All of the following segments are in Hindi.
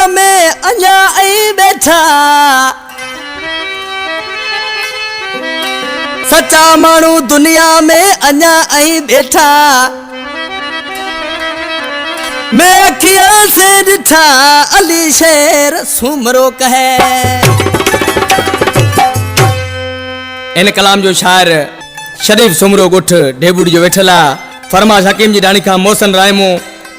में अञा आई बैठा सच्चा मानू दुनिया में अञा आई बैठा मैं अखियां से डिठा अली शेर सुमरो कहे। इन कलाम जो शायर शरीफ सुमरो गुठ ढेबुड़ी जो वेठला फरमाश हकीम जी डाणी खां मोहसन रायमो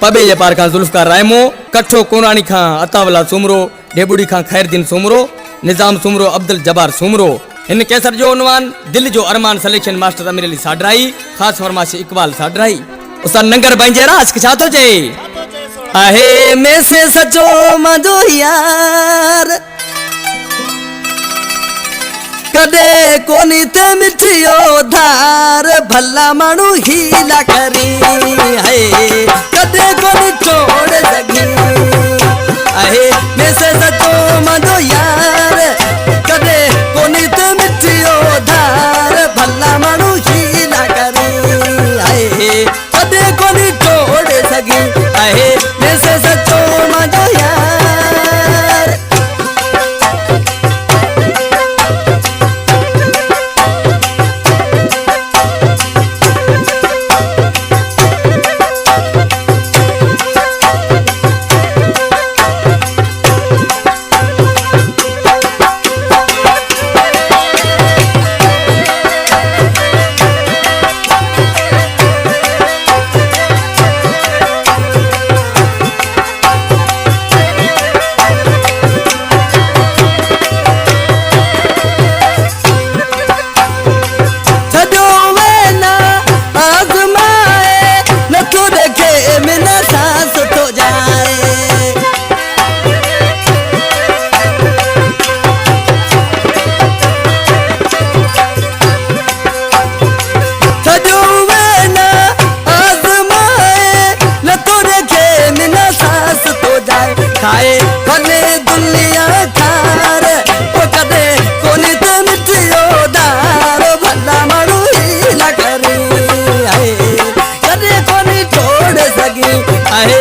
पबे जे पार खां जुल्फकार रायमो कठो कोरानी खां अतावला सुमरो ढेबुड़ी खां खैरदीन सुमरो निजाम सुमरो अब्दुल जब्बार सुमरो। इन कैसर जो उन्वान दिल जो अरमान सिलेक्शन मास्टर अमीर अली साडराई खास फरमाश इकबाल साडराई उस्ताद नंगर बंजे राज के छातो जे आहे में से सचो मजो यार कदे कोनी ते मिठियो धार भला मानू हीला करी है कदे कोनी छोड़ सकी आहे में से सचो मजो यार कदे कोनी ते मिठियो धार भला मानू हीला करी है कदे कोनी छोड़ सकी आहे में से सचो मजो यार। खाए भले दुनिया खार ओ कदे कोनी ते मिठियो दार भला मानू हीला करी आहे कदे कोनी छोड़ सकी आहे